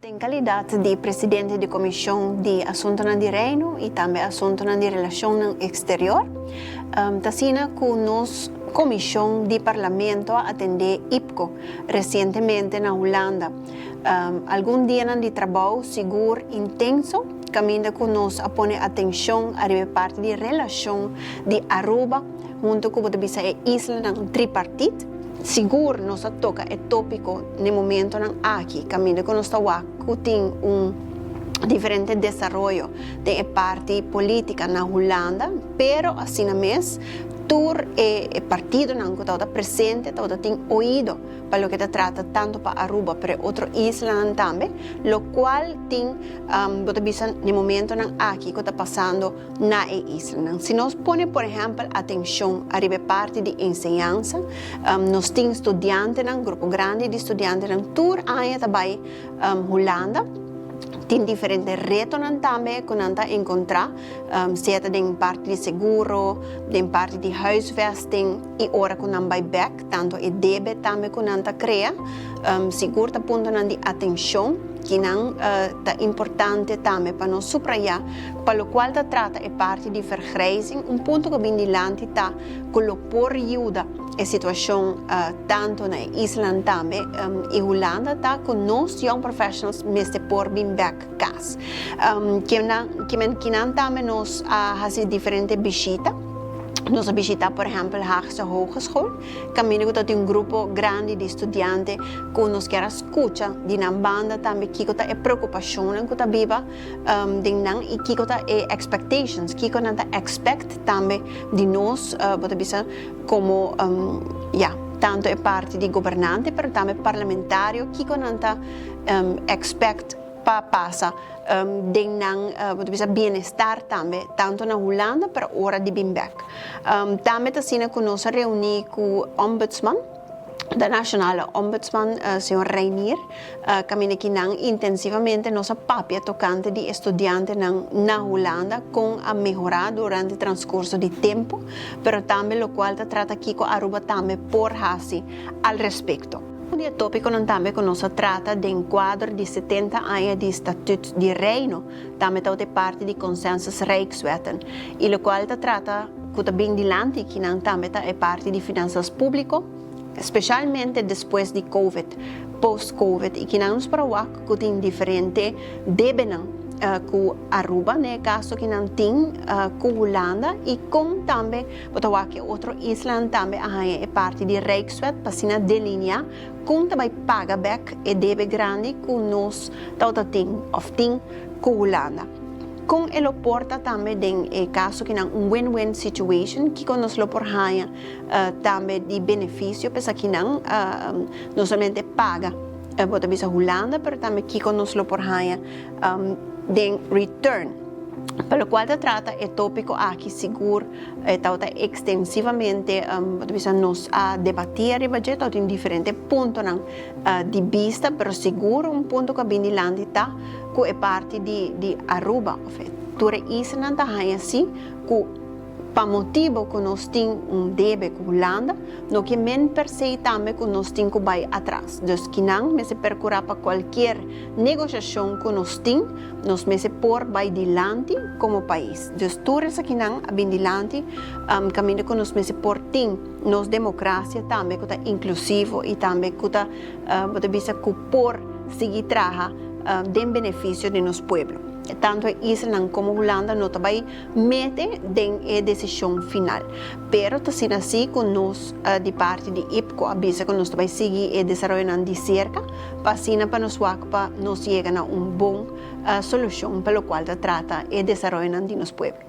Em qualidade de presidente da Comissão de Assuntos do Reino e também Assuntos de Relação Exterior, Tassina com nós Comissão de Parlamento a atender IPCO recentemente na Holanda. Algum dia de trabalho seguro intenso, caminha conosco a pôr atenção a parte de relação de Aruba junto com a isla tripartite. Seguro nos toca é tópico no momento aqui, caminha conosco que tem diferente desenvolvimento de parte política na Holanda, pero assim mesmo tur e partido não está presente, está tem ouído para o que se trata tanto para Aruba, para outra isla também, lo qual tem no momento aqui que está passando na isla. Se nós põe, por exemplo, atenção a parte de ensinança, nós temos estudantes, grupo grande de estudantes, tur aí também Holanda. Tem diferentes retos também que nós encontramos, seja em parte de seguro, em parte de huisvesting e ora que nós vai back, tanto e debe também que nós cria, seguro tá ponto de atenção que não é importante também para nós subrayar, para o qual se trata é parte de vergrijzing, ponto que bem dilante está que por ajuda a situação tanto na isla também e Holanda está com nós young professionals mesmo por bem back cas que não também nós fazemos diferentes visitas. Nós visitamos, por exemplo, a Haagse Hogeschool. Caminho que tem grupo grande de estudantes que nos quer escutar de na banda também que é preocupação que está viva e que é expectations que nós expect também de nós como tanto é parte de governante, mas também parlamentário que nós expect para passar bem-estar também, tanto na Holanda, para hora de Bimback. Também está com nós reunir com o ombudsman, da nationale ombudsman, senhor Reinier, caminha aqui intensivamente nossa papia tocante de estudantes na Holanda com a melhorar durante o transcurso de tempo, mas também o qual trata aqui com Aruba também por hasi al respeito. O tópico também que nós trata de enquadro de 70 anos de Estatuto de Reino, também é parte de consensus Rijkswetten, e o qual trata que bem dilante que também é parte de finanças públicas, especialmente depois de Covid, post-Covid, e que nos provoca que tem diferente debenang com Aruba, no caso que não tem com Holanda e com também, porque outra isla também é parte de Rijkswet, para se delinear com também paga back e deve grande com nós, tem com Holanda. Com ele porta também em caso que não win-win situation que nos lo porhanha também de benefício para que não somente paga bota bisa Holanda, mas também que nos lo porhanha de return, pelo qual se trata é tópico aqui seguro, está extensivamente nos a debater e budget em diferentes pontos de vista, mas seguro ponto que bem dilante está que é parte de Aruba, toda isla está assim que para motivo que nós temos débito com Holanda, não que men per se também que nós temos que vai atrás. Então, que não se percurar para qualquer negociação que nós temos, nós se por vai dilante como país. Então, tudo isso que não é bem dilante, caminho que nós se por tem, nos democracia também que está inclusivo e também que está, por seguir traja de benefício de nosso povo. Tanto a isla como Holanda não também mete em decisão final. Pero assim assim com nós de parte de IPCO avisa que nós também seguir e desenvolvendo de cerca para nos chegar a uma boa solução pelo qual trata e desenvolvendo de nosso povo.